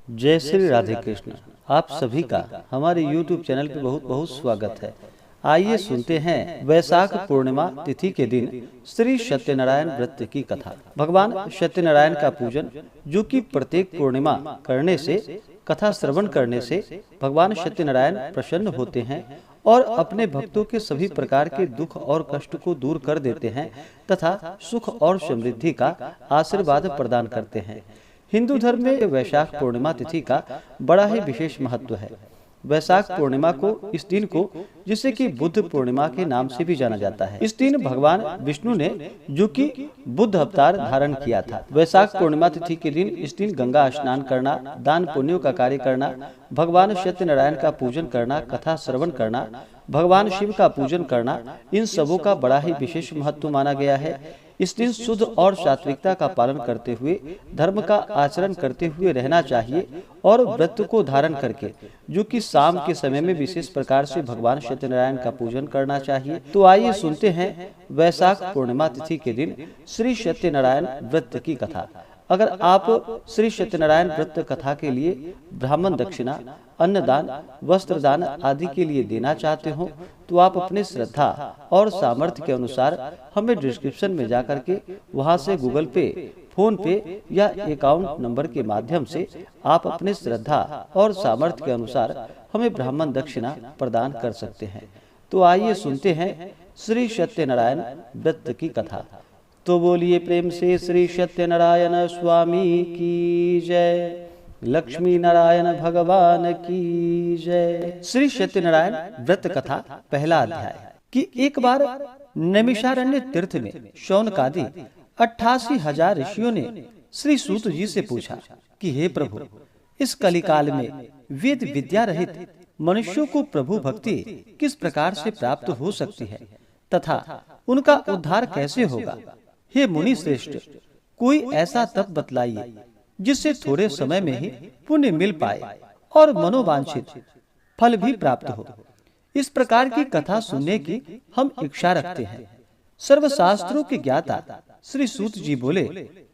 जय श्री राधे कृष्ण। आप सभी का हमारे YouTube चैनल पे बहुत बहुत स्वागत है। आइए सुनते हैं वैशाख पूर्णिमा तिथि के दिन श्री सत्यनारायण व्रत की कथा। भगवान सत्यनारायण का पूजन, जो कि प्रत्येक पूर्णिमा करने से, कथा श्रवण करने से भगवान सत्यनारायण प्रसन्न होते हैं और अपने भक्तों के सभी प्रकार के दुख और कष्ट को दूर कर देते हैं तथा सुख और समृद्धि का आशीर्वाद प्रदान करते हैं। हिंदू धर्म में वैशाख पूर्णिमा तिथि का बड़ा ही विशेष महत्व है। वैशाख पूर्णिमा को, इस दिन को, जिसे कि बुद्ध पूर्णिमा के नाम से भी जाना जाता है। इस दिन भगवान विष्णु ने, जो कि बुद्ध अवतार धारण किया था। वैशाख पूर्णिमा तिथि के दिन, इस दिन गंगा स्नान करना, दान पुण्यों का कार्य करना, भगवान सत्यनारायण का पूजन करना, कथा श्रवण करना, भगवान शिव का पूजन करना, इन सबों का बड़ा ही विशेष महत्व माना गया है। इस दिन शुद्ध और सात्विकता का पालन करते हुए, धर्म का आचरण करते हुए रहना चाहिए और व्रत को धारण करके, जो कि शाम के समय में विशेष प्रकार से भगवान सत्यनारायण का पूजन करना चाहिए। तो आइए सुनते हैं वैशाख पूर्णिमा तिथि के दिन श्री सत्यनारायण व्रत की कथा। अगर आप श्री सत्यनारायण व्रत कथा के लिए ब्राह्मण दक्षिणा, अन्नदान, वस्त्रदान आदि के लिए देना चाहते हो तो आप अपने श्रद्धा और सामर्थ्य के अनुसार हमें डिस्क्रिप्शन में जाकर के वहां से गूगल पे, फोन पे या अकाउंट नंबर के माध्यम से आप अपने श्रद्धा और सामर्थ्य के अनुसार हमें ब्राह्मण दक्षिणा प्रदान कर सकते हैं। तो आइए सुनते हैं श्री सत्यनारायण व्रत की कथा। तो बोलिए प्रेम से श्री सत्यनारायण स्वामी की जय, लक्ष्मी नारायण भगवान की जय। श्री सत्यनारायण व्रत कथा पहला अध्याय। कि एक बार नैमिषारण्य तीर्थ में शौनकादि 88,000 ऋषियों ने श्री सूत जी से पूछा कि हे प्रभु, इस कलिकाल में वेद विद्या रहित मनुष्यों को प्रभु भक्ति किस प्रकार से प्राप्त हो सकती है तथा उनका उद्धार कैसे होगा। हे मुनि श्रेष्ठ, कोई ऐसा तप बतलाइए जिससे थोड़े समय में ही पुण्य मिल पाए और मनोवांछित फल भी प्राप्त हो। इस प्रकार की कथा सुनने की हम इच्छा रखते हैं। सर्वशास्त्रों के ज्ञाता श्री सूत जी बोले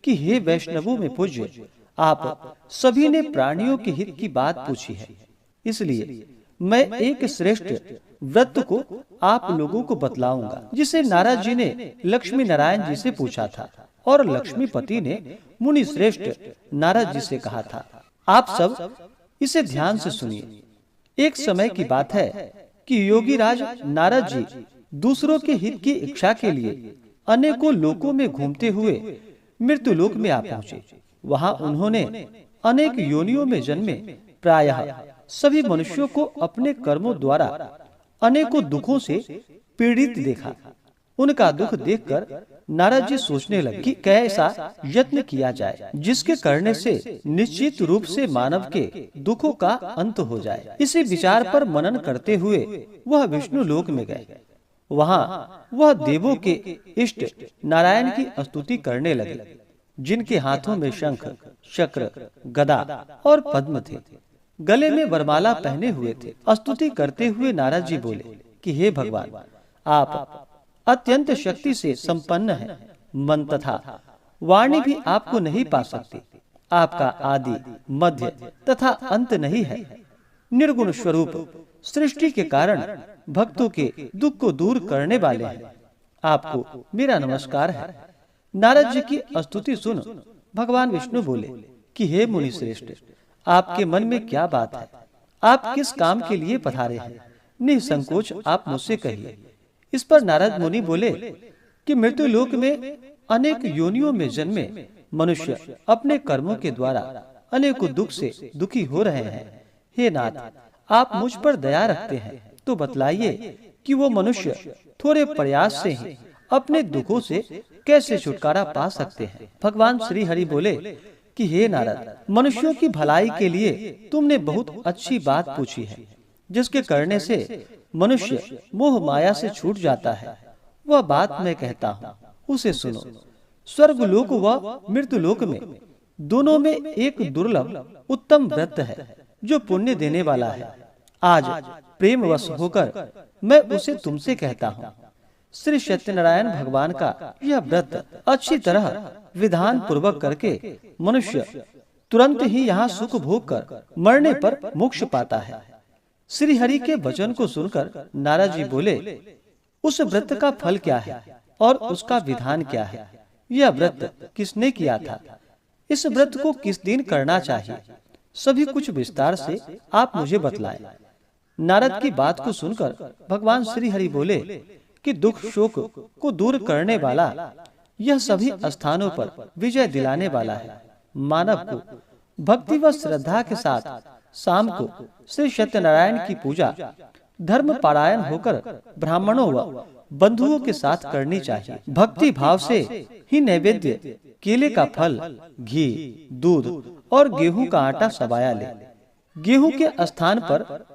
कि हे वैष्णवों में पूज्य, आप सभी ने प्राणियों के हित की बात पूछी है, इसलिए मैं एक श्रेष्ठ व्रत को आप लोगों को बतलाऊंगा, जिसे नारद जी ने लक्ष्मी नारायण जी से पूछा था और लक्ष्मीपति ने मुनि श्रेष्ठ नारद जी से कहा था। आप सब इसे ध्यान से सुनिए। एक समय की बात है कि योगी राज नारद जी दूसरों के हित की इच्छा के लिए अनेकों लोकों में घूमते हुए मृत्यु लोक में आ पहुंचे। वहां उन्होंने अनेक योनियों में जन्मे प्रायः सभी मनुष्यों को अपने कर्मों द्वारा अनेकों दुखों से पीड़ित देखा। उनका दुख देखकर नारद जी सोचने लगे कि कैसा यत्न किया जाए जिसके करने से निश्चित रूप से मानव के दुखों का अंत हो जाए। इसी विचार पर मनन करते हुए वह विष्णु लोक में गए। वहां वह देवों के इष्ट नारायण की स्तुति करने लगे, जिनके हाथों में शंख, चक्र, गदा और पद्म थे। गले में वरमाला पहने हुए थे। स्तुति करते हुए नारद जी बोले कि हे भगवान, आप अत्यंत शक्ति से संपन्न हैं। मन तथा वाणी भी आपको नहीं पा सकती। आपका आदि, मध्य तथा अंत नहीं है। निर्गुण स्वरूप सृष्टि के कारण भक्तों के दुख को दूर करने वाले हैं। आपको मेरा नमस्कार है। नारद जी की स्तुति सुन भगवान विष्णु बोले कि हे मुनि श्रेष्ठ, आपके मन में क्या बात है? आप किस काम के लिए पधारे हैं? निसंकोच आप मुझसे कहिए। इस पर नारद मुनि बोले कि मृत्यु लोक में अनेक योनियों में जन्मे मनुष्य अपने कर्मों के द्वारा अनेकों दुख से दुखी हो रहे हैं। हे नाथ, आप मुझ पर दया रखते हैं तो बतलाइए कि वो मनुष्य थोड़े प्रयास से ही अपने दुखों से कैसे छुटकारा पा सकते हैं। भगवान श्री हरि बोले कि हे नारद, मनुष्यों की भलाई के लिए तुमने बहुत अच्छी बात पूछी है, जिसके करने से मनुष्य मोह माया से छूट जाता है। वह बात मैं कहता हूँ, उसे सुनो। स्वर्ग लोक व मृत्यु लोक में दोनों में एक दुर्लभ उत्तम व्रत है जो पुण्य देने वाला है। आज प्रेमवश होकर मैं उसे तुमसे कहता हूँ। श्री सत्यनारायण भगवान का यह व्रत अच्छी तरह विधान पूर्वक करके मनुष्य तुरंत ही यहाँ सुख भोग कर मरने पर मोक्ष पाता है। श्री हरि के वचन को सुनकर नारद जी बोले, उस व्रत का फल क्या है और उसका विधान क्या है? यह व्रत किसने किया था? इस व्रत को किस दिन करना चाहिए? सभी कुछ विस्तार से आप मुझे बतलाएं। नारद की बात को सुनकर भगवान श्री हरि बोले कि दुख शोक को दूर करने वाला, यह सभी स्थानों पर विजय दिलाने वाला है। मानव को भक्ति व श्रद्धा के साथ शाम को श्री सत्यनारायण की पूजा धर्म पारायण होकर ब्राह्मणों व बंधुओं के साथ करनी चाहिए। भक्ति भाव से ही नैवेद्य केले का फल, घी, दूध और गेहूं का आटा सबाया ले। गेहूं के स्थान पर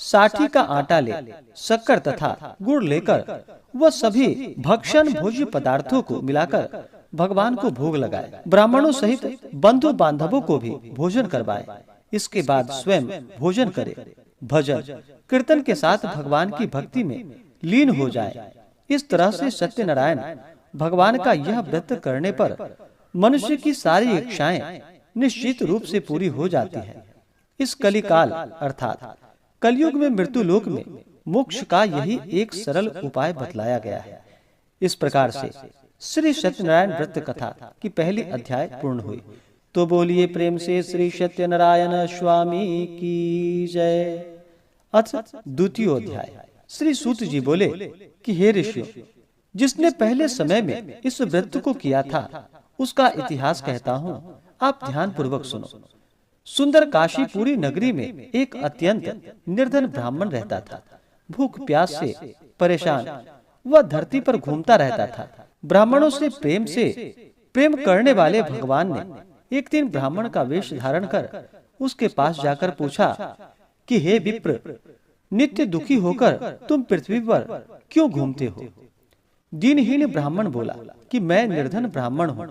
साठी का आटा ले, शक्कर तथा गुड़ लेकर वह सभी भक्षण भोज्य पदार्थों को मिलाकर भगवान को भोग लगाए। ब्राह्मणों सहित बंधु बांधवों को भी भोजन करवाए। इसके बाद स्वयं भोजन करे, भजन कीर्तन के साथ भगवान की भक्ति में लीन हो जाए। इस तरह से सत्यनारायण भगवान का यह व्रत करने पर मनुष्य की सारी इच्छाएं निश्चित रूप से पूरी हो जाती है। इस कलिकाल अर्थात कलयुग में मृत्यु लोक में मोक्ष का यही एक सरल उपाय बतलाया गया है। इस प्रकार से श्री सत्यनारायण व्रत कथा की पहली अध्याय पूर्ण हुई। तो बोलिए प्रेम से श्री सत्यनारायण स्वामी की जय। अथ द्वितीय अध्याय। श्री सूत जी बोले कि हे ऋषियों, जिसने पहले समय में इस व्रत को किया था उसका इतिहास कहता हूँ, आप ध्यान पूर्वक सुनो। सुंदर काशीपुरी नगरी में एक अत्यंत निर्धन ब्राह्मण रहता था। भूख प्यास से परेशान वह धरती पर घूमता रहता था। ब्राह्मणों से प्रेम करने वाले भगवान ने एक दिन ब्राह्मण का वेश धारण कर उसके पास जाकर पूछा कि हे विप्र, नित्य दुखी होकर तुम पृथ्वी पर क्यों घूमते हो? दीनहीन ब्राह्मण बोला कि मैं निर्धन ब्राह्मण हूँ,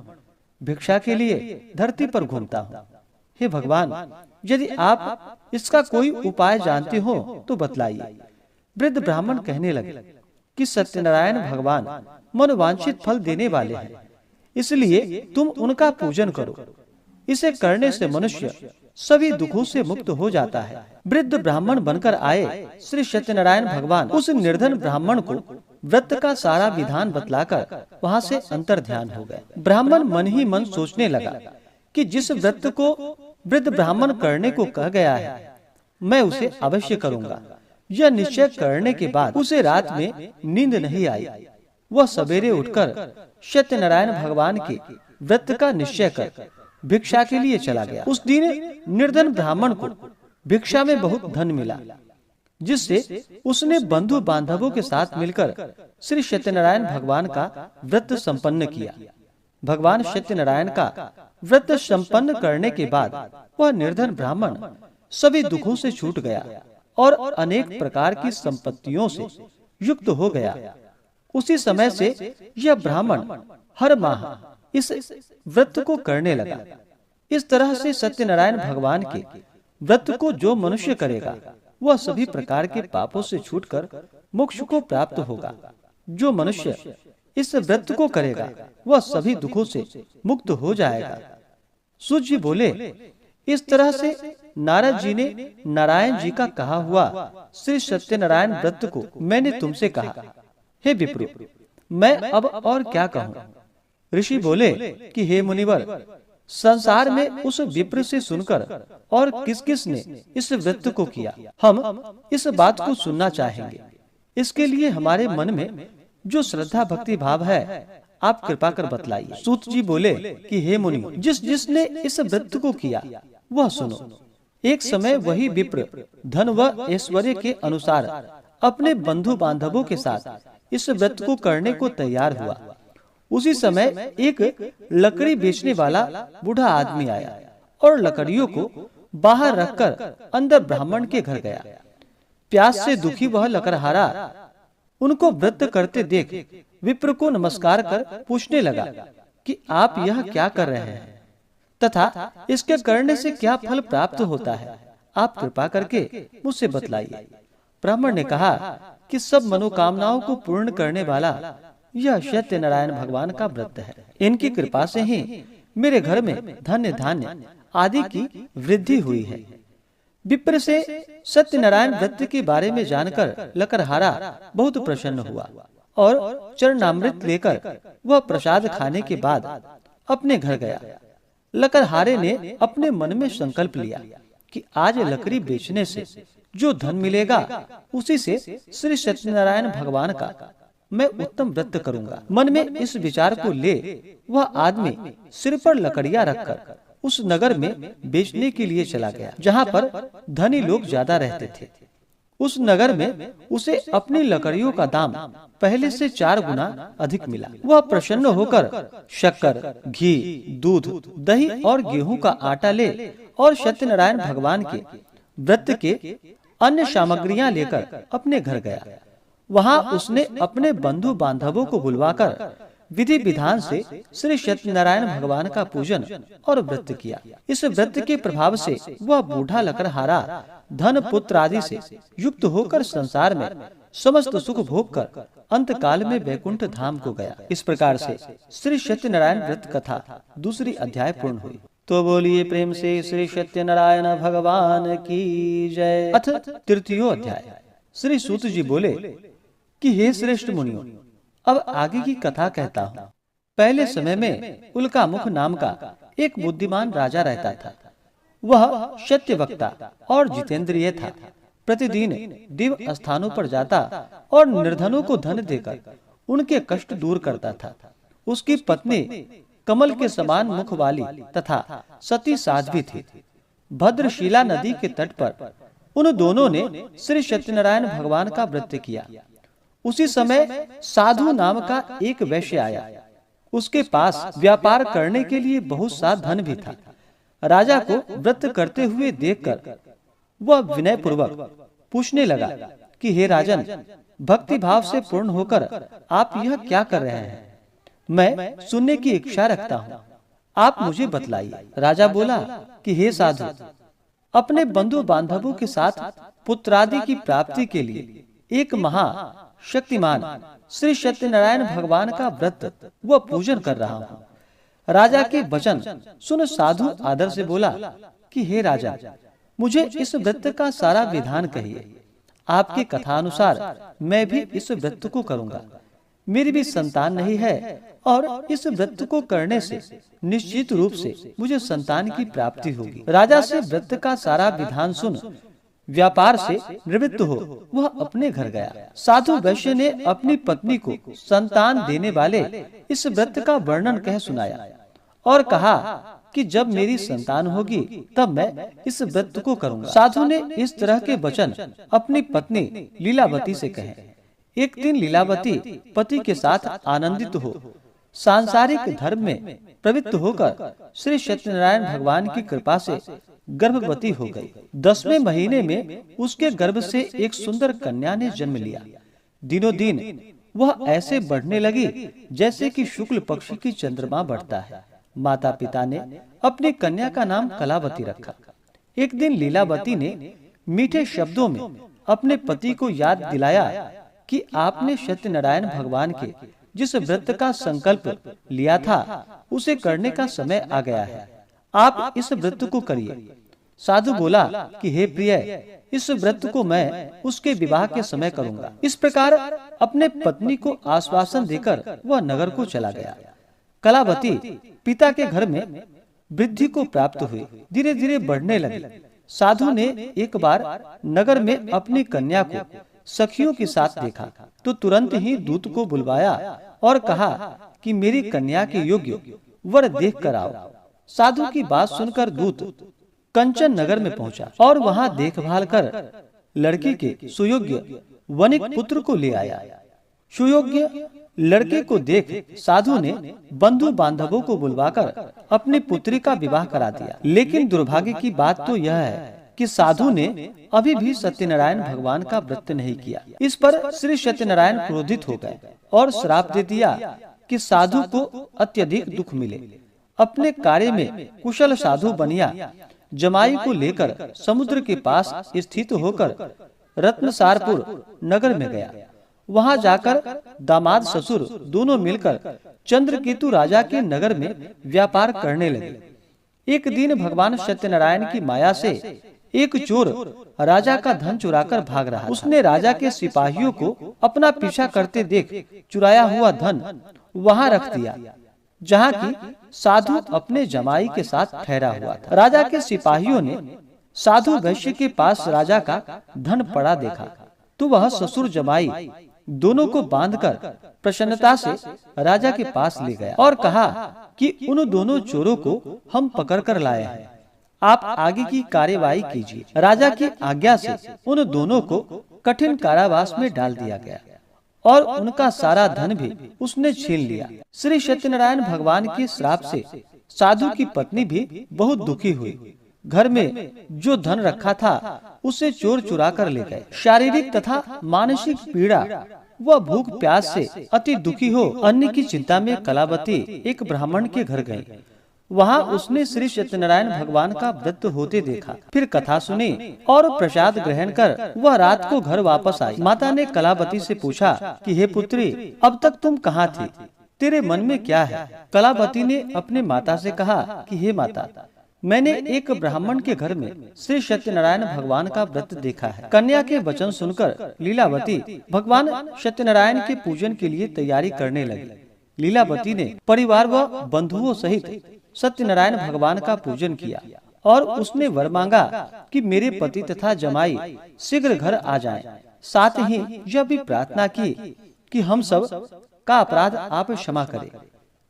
भिक्षा के लिए धरती पर घूमता हूँ। हे भगवान, यदि आप इसका कोई उपाय जानते हो तो बतलाइए। वृद्ध ब्राह्मण कहने लगे कि सत्यनारायण भगवान मनोवांछित फल देने वाले हैं, इसलिए तुम उनका पूजन करो। इसे करने से मनुष्य सभी दुखों से मुक्त हो जाता है। वृद्ध ब्राह्मण बनकर आए श्री सत्यनारायण भगवान उस निर्धन ब्राह्मण को व्रत का सारा विधान बतलाकर वहाँ से अंतर ध्यान हो गए। ब्राह्मण मन ही मन सोचने लगा कि जिस व्रत को वृद्ध ब्राह्मण करने को कह गया है, मैं उसे अवश्य करूंगा। यह निश्चय करने के बाद उसे रात में नींद नहीं आई। वह सवेरे उठकर सत्यनारायण भगवान के व्रत का निश्चय कर भिक्षा के लिए चला गया। उस दिन निर्धन ब्राह्मण को भिक्षा में बहुत धन मिला, जिससे उसने बंधु बांधवों के साथ मिलकर श्री सत्यनारायण भगवान का व्रत संपन्न किया। भगवान सत्यनारायण का व्रत संपन्न करने के बाद वह निर्धन ब्राह्मण सभी दुखों से छूट गया और अनेक प्रकार की संपत्तियों से युक्त हो गया। उसी समय से यह ब्राह्मण हर माह इस व्रत को करने लगा। इस तरह से सत्यनारायण भगवान के व्रत को जो मनुष्य करेगा वह सभी प्रकार के पापों से छूटकर मोक्ष को प्राप्त होगा। जो मनुष्य इस व्रत को करेगा वह सभी दुखों से मुक्त हो जाएगा। सूत जी बोले, इस तरह से नारद जी ने नारायण जी का कहा हुआ श्री सत्यनारायण व्रत को मैंने तुमसे कहा। हे विप्र, मैं अब और क्या कहूँ? ऋषि बोले कि हे मुनिवर, संसार में उस विप्र से सुनकर और किस किस ने इस व्रत को किया, हम इस बात को सुनना चाहेंगे। इसके लिए हमारे मन में जो श्रद्धा भक्ति भाव है आप कृपा कर बतलाइए। सूत जी बोले कि हे मुनि, जिसने इस व्रत को किया वह सुनो। एक समय वही विप्र धन व ऐश्वर्य के अनुसार अपने बंधु बांधवों के साथ इस व्रत को करने को तैयार हुआ। उसी समय एक लकड़ी बेचने वाला बूढ़ा आदमी आया और लकड़ियों को बाहर रखकर अंदर ब्राह्मण के घर गया। प्यास से दुखी वह लकड़हारा उनको व्रत करते देख विप्र को नमस्कार कर पूछने लगा कि आप यह क्या कर रहे हैं तथा इसके करने से क्या फल प्राप्त होता है, आप कृपा करके मुझसे बतलाइए। ब्राह्मण ने कहा कि सब मनोकामनाओं को पूर्ण करने वाला यह सत्यनारायण भगवान का व्रत है। इनकी कृपा से ही मेरे घर में धन्य धान्य आदि की वृद्धि हुई है। विप्र से सत्यनारायण व्रत के बारे में जानकर लकड़हारा बहुत प्रसन्न हुआ और चरणामृत लेकर वह प्रसाद खाने के बाद अपने घर गया। लकड़हारे ने अपने मन में संकल्प लिया कि आज लकड़ी बेचने से जो धन मिलेगा उसी से श्री सत्यनारायण भगवान का मैं उत्तम व्रत करूंगा। मन में इस विचार को ले वह आदमी सिर पर लकड़ियां रखकर उस नगर में बेचने के लिए चला गया, जहाँ पर धनी लोग ज्यादा रहते थे। उस नगर में उसे अपनी लकड़ियों का दाम पहले से 4 गुना अधिक मिला। वह प्रसन्न होकर शक्कर, घी, दूध, दही और गेहूं का आटा ले और सत्यनारायण भगवान के व्रत के अन्य सामग्रियां लेकर अपने घर गया। वहां उसने अपने बंधु बांधवों को बुलवाकर विधि विधान से श्री सत्यनारायण भगवान का पूजन और व्रत किया। इस व्रत के प्रभाव से वह बूढ़ा लकड़हारा धन पुत्र आदि से युक्त होकर संसार में समस्त सुख भोग कर अंत काल में वैकुंठ धाम को गया। इस प्रकार से श्री सत्यनारायण व्रत कथा दूसरी अध्याय पूर्ण हुई। तो बोलिए प्रेम से श्री सत्यनारायण भगवान की जय। अथ तृतीयो अध्याय। श्री सूत जी बोले कि हे श्रेष्ठ मुनियों, अब आगे की कथा कहता हूँ। पहले समय में उल्कामुख नाम का एक बुद्धिमान राजा रहता था। वह सत्यवक्ता और जितेंद्रिय था। प्रतिदिन दिव स्थानों पर जाता और निर्धनों को धन देकर उनके कष्ट दूर करता था। उसकी पत्नी कमल के समान मुख वाली तथा सती साध्वी थी। भद्रशिला नदी के तट पर उन दोनों ने श्री सत्यनारायण भगवान का व्रत किया। उसी समय साधु नाम का एक वैश्य आया। उसके पास व्यापार करने के लिए बहुत सा धन भी था। राजा को व्रत करते हुए देखकर वह विनय पूर्वक पूछने लगा कि हे राजन, भक्ति भाव से पूर्ण होकर आप यह क्या कर रहे हैं? मैं सुनने की इच्छा रखता हूँ, आप मुझे बतलाइए। राजा बोला कि हे साधु, अपने बंधु बांधवों के साथ पुत्रादि की प्राप्ति के लिए एक महा शक्तिमान श्री सत्यनारायण भगवान का व्रत व पूजन कर रहा हूँ। राजा के वचन सुन साधु आदर से बोला कि हे राजा, मुझे इस व्रत का सारा विधान कहिए। आपकी कथा अनुसार मैं भी इस व्रत को करूँगा। मेरी भी संतान नहीं है और इस व्रत को करने से निश्चित रूप से मुझे संतान की प्राप्ति होगी। राजा से व्रत का सारा विधान सुन व्यापार से निवृत्त हो वह अपने घर गया। साधु वैश्य ने अपनी पत्नी को संतान देने वाले इस व्रत का वर्णन कह सुनाया और कहा कि जब मेरी संतान होगी तब मैं इस व्रत को करूंगा। साधु ने इस तरह के वचन अपनी पत्नी लीलावती से कहे। एक दिन लीलावती पति के साथ आनंदित हो सांसारिक धर्म में प्रवृत्त होकर श्री सत्यनारायण भगवान की कृपा से गर्भवती हो गई। 10वें महीने में उसके गर्भ से एक सुंदर कन्या ने जन्म लिया। दिनों दिन वह ऐसे बढ़ने लगी जैसे कि शुक्ल पक्ष की चंद्रमा बढ़ता है। माता पिता ने अपनी कन्या का नाम कलावती रखा। एक दिन लीलावती ने मीठे शब्दों में अपने पति को याद दिलाया कि आपने सत्यनारायण भगवान के जिस व्रत का संकल्प लिया था उसे करने का समय आ गया है। आप इस व्रत को करिए। साधु बोला कि हे प्रिय, इस व्रत को मैं उसके विवाह के समय करूंगा। इस प्रकार अपने पत्नी को आश्वासन देकर वह नगर को चला गया। कलावती पिता के घर में वृद्धि को प्राप्त हुई, धीरे धीरे बढ़ने लगी। साधु ने एक बार नगर में अपनी कन्या को सखियों के साथ देखा तो तुरंत ही दूत को बुलवाया और कहा कि मेरी कन्या के योग्य वर देख कर आओ। साधु की बात सुनकर दूत कंचन नगर में पहुंचा और वहां देखभाल कर लड़की के सुयोग्य वनिक पुत्र को ले आया। सुयोग्य लड़के को देख साधु ने बंधु बांधवों को बुलवाकर अपनी पुत्री का विवाह करा दिया। लेकिन दुर्भाग्य की बात तो यह है कि साधु ने अभी भी सत्यनारायण भगवान का व्रत नहीं किया। इस पर श्री सत्यनारायण क्रोधित हो गए और श्राप दे दिया कि साधु को अत्यधिक दुख मिले। अपने कार्य में कुशल साधु बनिया जमाई को लेकर समुद्र के पास स्थित होकर रत्नसारपुर नगर में गया। वहां जाकर दामाद ससुर दोनों मिलकर चंद्रकेतु राजा के नगर में व्यापार करने लगे। एक दिन भगवान सत्यनारायण की माया से एक चोर राजा का धन चुराकर भाग रहा था। उसने राजा के सिपाहियों को अपना पीछा करते देख चुराया हुआ धन वहां रख दिया, जहाँ की साधु अपने जमाई के साथ ठहरा हुआ था। राजा के सिपाहियों ने साधु वैश्य के पास राजा का धन पड़ा देखा तो वह ससुर जमाई दोनों को बांधकर प्रसन्नता से राजा के पास ले गया और कहा कि उन दोनों चोरों को हम पकड़कर लाए हैं, आप आगे की कार्यवाही कीजिए। राजा की आज्ञा से उन दोनों को कठिन कारावास में डाल दिया गया और उनका सारा धन भी उसने छीन लिया। श्री सत्यनारायण भगवान के श्राप से साधु की पत्नी भी बहुत दुखी हुई। घर में जो धन रखा था उसे चोर चुरा कर ले गए। शारीरिक तथा मानसिक पीड़ा व भूख प्यास से अति दुखी हो अन्न की चिंता में कलावती एक ब्राह्मण के घर गई। वहाँ उसने श्री सत्यनारायण भगवान का व्रत होते देखा, फिर कथा सुनी और प्रसाद ग्रहण कर वह रात को घर वापस आई। माता ने कलावती से पूछा कि हे पुत्री, अब तक तुम कहाँ थी, तेरे मन में क्या है? कलावती ने अपने माता से कहा कि हे माता, मैंने एक ब्राह्मण के घर में श्री सत्यनारायण भगवान का व्रत देखा है। कन्या के वचन सुनकर लीलावती भगवान सत्यनारायण के पूजन के लिए तैयारी करने लगी। लीलावती ने परिवार व बंधुओं सहित सत्यनारायण भगवान का पूजन किया और उसने वर मांगा कि मेरे पति तथा जमाई शीघ्र घर आ जाएं। साथ ही यह भी प्रार्थना की कि हम सब का अपराध आप क्षमा करें।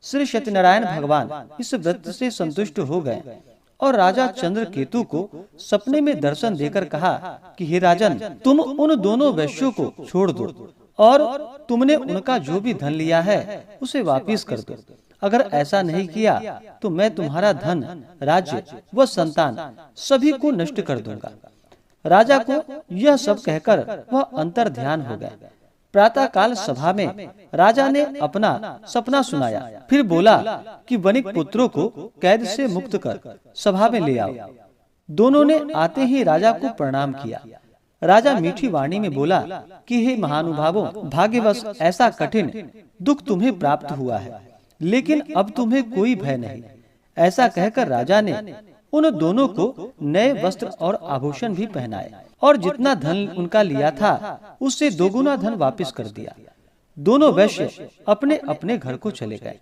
श्री सत्यनारायण भगवान इस व्रत से संतुष्ट हो गए और राजा चंद्रकेतु को सपने में दर्शन देकर कहा कि हे राजन, तुम उन दोनों वैश्यों को छोड़ दो और तुमने उनका जो भी धन लिया है उसे वापस कर दो। अगर ऐसा नहीं किया तो मैं तुम्हारा धन, राज्य व संतान सभी को नष्ट कर दूंगा। राजा को यह सब कहकर वह अंतर ध्यान हो गए। प्रातः काल सभा में राजा ने अपना सपना सुनाया, फिर बोला कि वणिक पुत्रों को कैद से मुक्त कर सभा में ले आओ। दोनों ने आते ही राजा को प्रणाम किया। राजा मीठी वाणी में बोला कि हे महानुभावों, भाग्यवश ऐसा कठिन दुख तुम्हें प्राप्त हुआ है, लेकिन अब तुम्हें कोई भय नहीं। ऐसा कहकर राजा ने उन दोनों को नए वस्त्र और आभूषण भी पहनाए और जितना धन उनका लिया था उससे दोगुना धन वापस कर दिया। दोनों वैश्य अपने अपने घर को चले गए।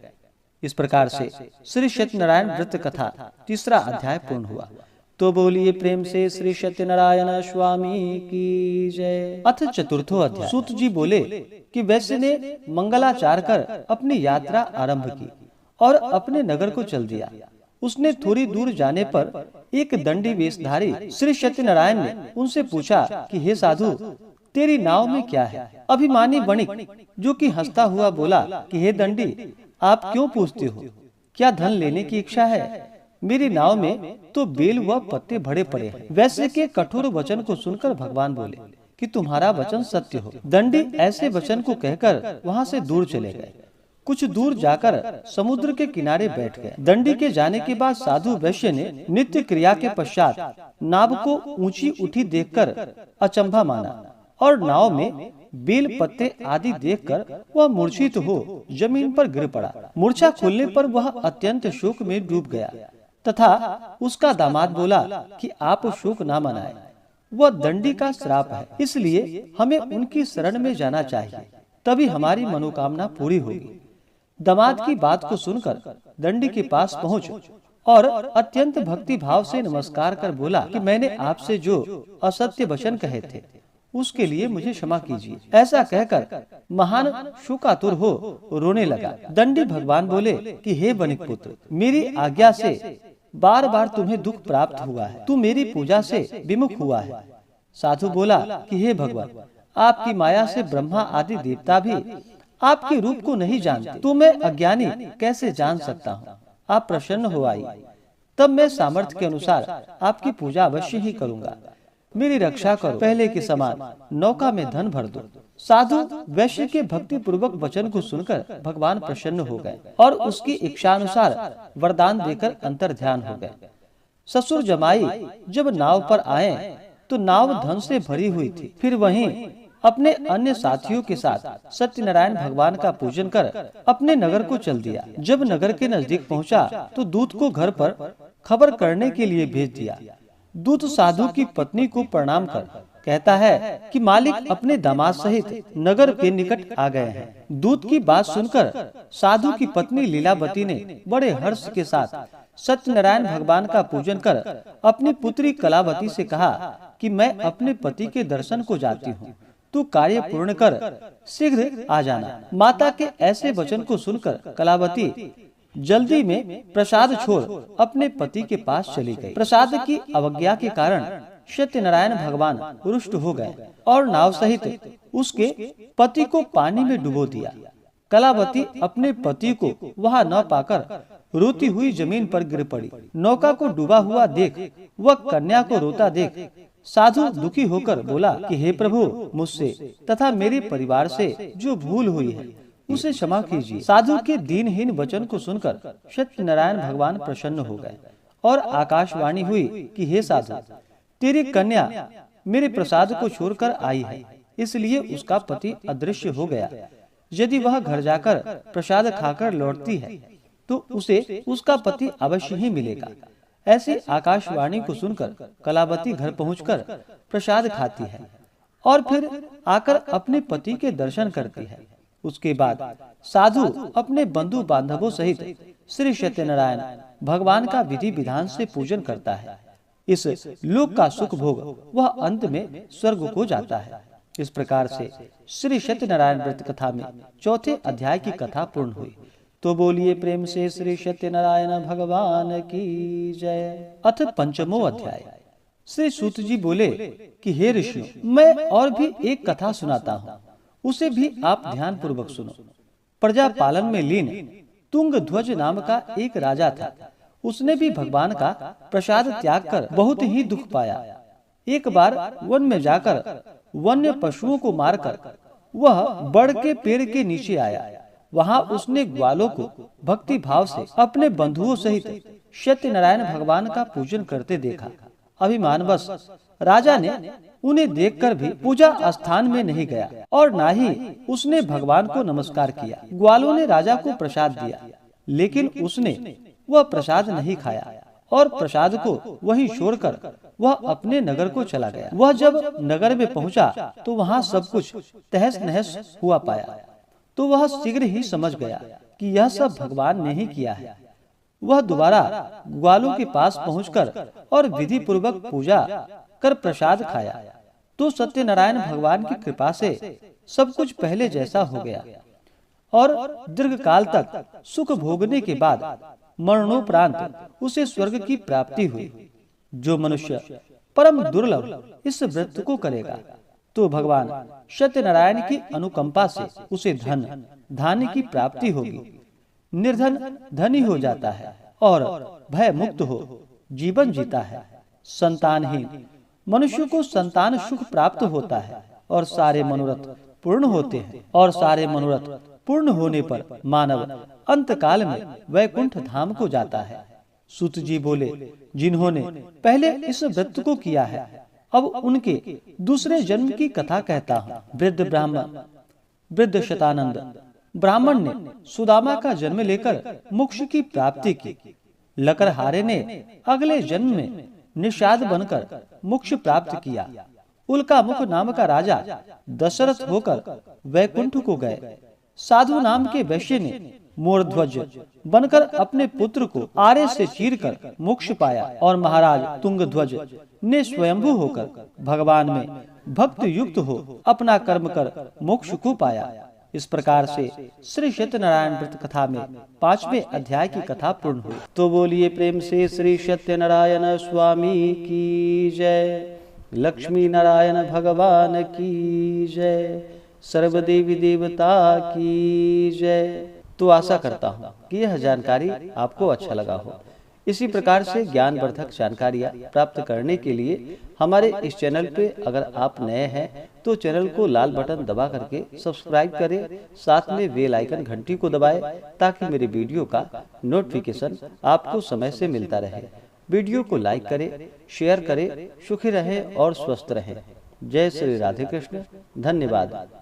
इस प्रकार से श्री सत्यनारायण व्रत कथा तीसरा अध्याय पूर्ण हुआ। तो बोलिए प्रेम से श्री सत्यनारायण स्वामी की जय। अथ चतुर्थो अध्याय। सूत जी बोले कि वैश्य ने मंगलाचार कर अपनी यात्रा आरंभ की और अपने नगर को चल दिया। उसने थोड़ी दूर जाने पर एक दंडी वेशधारी श्री सत्यनारायण ने उनसे पूछा कि हे साधु, तेरी नाव में क्या है? अभिमानी वणिक जो कि हंसता हुआ बोला कि हे दंडी, आप क्यों पूछते हो? क्या धन लेने की इच्छा है? मेरी नाव में तो बेल व पत्ते भरे पड़े हैं। वैश्य के कठोर वचन को सुनकर भगवान बोले कि तुम्हारा वचन सत्य हो। दंडी ऐसे वचन को कहकर वहाँ से दूर चले गए। कुछ दूर जाकर समुद्र के किनारे बैठ गए। दंडी के जाने के बाद साधु वैश्य ने नित्य क्रिया के पश्चात नाव को ऊंची उठी देखकर अचंभा माना और नाव में बेल पत्ते आदि देखकर वह मूर्छित हो जमीन पर गिर पड़ा। मूर्छा खुलने पर वह अत्यंत शोक में डूब गया तथा उसका दामाद बोला कि आप शोक न मनाएं, वह दंडी का श्राप है, इसलिए हमें उनकी शरण में जाना चाहिए, तभी हमारी मनोकामना पूरी होगी। दामाद की बात को सुनकर दंडी के पास पहुंच और अत्यंत भक्ति भाव से नमस्कार कर बोला कि मैंने आपसे जो असत्य वचन कहे थे उसके लिए मुझे क्षमा कीजिए। ऐसा कहकर महान शोकातुर हो रोने लगा। दंडी भगवान बोले कि हे वणिक पुत्र, मेरी आज्ञा से बार बार तुम्हें दुख प्राप्त हुआ है, तू मेरी पूजा से विमुख हुआ है। साधु बोला कि हे भगवान, आपकी माया से ब्रह्मा आदि देवता भी आपके रूप को नहीं जानते, तो मैं अज्ञानी कैसे जान सकता हूँ? आप प्रसन्न हो आई, तब मैं सामर्थ्य के अनुसार आपकी पूजा अवश्य ही करूँगा। मेरी रक्षा करो, पहले के समान नौका में धन भर दो। साधु वैश्य के भक्ति पूर्वक वचन को सुनकर भगवान प्रसन्न हो गए और उसकी इच्छा अनुसार वरदान देकर अंतर ध्यान हो गए। ससुर जमाई जब नाव पर आए तो नाव धन से भरी हुई थी। फिर वहीं अपने अन्य साथियों के साथ सत्यनारायण भगवान का पूजन कर अपने नगर को चल दिया। जब नगर के नजदीक पहुंचा तो दूत को घर पर खबर करने के लिए भेज दिया। दूत साधु की पत्नी को प्रणाम कर कहता है कि मालिक अपने दामाद सहित नगर के निकट आ गए हैं। दूत की बात सुनकर साधु की पत्नी लीलावती ने बड़े हर्ष के साथ सत्यनारायण भगवान का पूजन कर अपनी पुत्री कलावती से कहा कि मैं अपने पति के दर्शन को जाती हूँ, तू कार्य पूर्ण कर शीघ्र आ जाना। माता के ऐसे वचन को सुनकर कलावती जल्दी में प्रसाद छोड़ अपने पति के पास चली गई। प्रसाद की अवज्ञा के कारण सत्यनारायण भगवान रुष्ट हो गए और नाव सहित उसके पति को पानी में डुबो दिया। कलावती अपने पति को वहां न पाकर रोती हुई जमीन पर गिर पड़ी। नौका को डूबा हुआ देख वह कन्या को रोता देख साधु दुखी होकर बोला कि हे प्रभु, मुझसे तथा मेरे परिवार से जो भूल हुई है उसे क्षमा कीजिए। साधु के दीनहीन वचन को सुनकर सत्यनारायण भगवान प्रसन्न हो गए और आकाशवाणी हुई कि हे साधु, तेरी कन्या मेरे प्रसाद को छोड़कर आई है, इसलिए उसका पति अदृश्य हो गया। यदि वह घर जाकर प्रसाद खाकर लौटती है तो उसे उसका पति अवश्य ही मिलेगा। ऐसी आकाशवाणी को सुनकर कलावती घर पहुंचकर प्रसाद खाती है और फिर आकर अपने पति के दर्शन करती है। उसके बाद साधु अपने बंधु बांधवों सहित श्री सत्यनारायण भगवान का विधि विधान से पूजन करता है। इस लोक का सुख भोग वह अंत में स्वर्ग को जाता है। इस प्रकार से श्री सत्यनारायण व्रत कथा में चौथे अध्याय की कथा पूर्ण हुई। तो बोलिए प्रेम से श्री सत्यनारायण भगवान की जय। अथ पंचमो अध्याय। श्री सूत जी बोले कि हे ऋषियों, मैं और भी एक कथा सुनाता हूँ, उसे भी आप ध्यान पूर्वक सुनो। प्रजा पालन में लीन तुंग ध्वज नाम का एक राजा था। उसने भी भगवान का प्रसाद त्याग कर बहुत ही दुख पाया। एक बार वन में जाकर वन्य पशुओं को मारकर वह बड़ के पेड़ के नीचे आया। वहां उसने ग्वालों को भक्ति भाव से अपने बंधुओं सहित सत्यनारायण भगवान का पूजन करते देखा। अभिमानवश राजा ने उन्हें देखकर भी पूजा स्थान में नहीं गया और ना ही उसने भगवान को नमस्कार किया। ग्वालों ने राजा को प्रसाद दिया, लेकिन उसने वह प्रसाद नहीं खाया और प्रसाद को वहीं छोड़कर वह अपने नगर को चला गया। वह जब नगर में पहुंचा तो वहां सब कुछ तहस नहस हुआ पाया। तो वह शीघ्र ही समझ गया कि यह सब भगवान ने ही किया है। वह दोबारा ग्वालों के पास पहुंचकर और विधि पूर्वक पूजा कर प्रसाद खाया। तो सत्यनारायण भगवान की कृपा से सब कुछ पहले जैसा हो गया और दीर्घ काल तक सुख भोगने के बाद मरणोपरांत उसे स्वर्ग की प्राप्ति हुई। जो मनुष्य परम दुर्लभ इस व्रत को करेगा तो भगवान सत्यनारायण की अनुकंपा से उसे धन धान्य की प्राप्ति होगी। निर्धन धनी हो जाता है और भय मुक्त हो जीवन जीता है। संतानहीन मनुष्य को संतान सुख प्राप्त होता है और सारे मनोरथ पूर्ण होते हैं। और सारे मनोरथ पूर्ण होने पर मानव अंत काल में वैकुंठ धाम को जाता है। सूत जी बोले, जिन्होंने पहले इस व्रत को किया है, अब उनके दूसरे जन्म की कथा कहता हूँ। वृद्ध शतानंद ब्राह्मण ने सुदामा का जन्म लेकर मोक्ष की प्राप्ति की। लकड़हारे ने अगले जन्म में निषाद बनकर मोक्ष प्राप्त किया। उल्का मुख नाम का राजा दशरथ होकर वैकुंठ को गए। साधु नाम के वैश्य ने मोरध्वज बनकर अपने पुत्र को आरे से चीरकर मोक्ष पाया और महाराज तुंगध्वज ने स्वयंभू होकर भगवान में भक्त युक्त हो अपना कर्म कर मोक्ष को पाया। इस प्रकार से श्री सत्यनारायण व्रत कथा में 5वें अध्याय की कथा पूर्ण हुई। तो बोलिए प्रेम से श्री सत्यनारायण स्वामी की जय। लक्ष्मी नारायण भगवान की जय। सर्वदेवी देवता की जय। तो आशा करता हूँ कि यह जानकारी आपको अच्छा लगा हो। इसी प्रकार से ज्ञानवर्धक जानकारियाँ प्राप्त करने के लिए हमारे इस चैनल पे अगर आप नए हैं तो चैनल को लाल बटन दबा करके सब्सक्राइब करें, साथ में बेल आइकन घंटी को दबाएं ताकि मेरे वीडियो का नोटिफिकेशन आपको समय से मिलता रहे। वीडियो को लाइक करें, शेयर करें। सुखी रहें और स्वस्थ रहें। जय श्री राधे कृष्ण। धन्यवाद।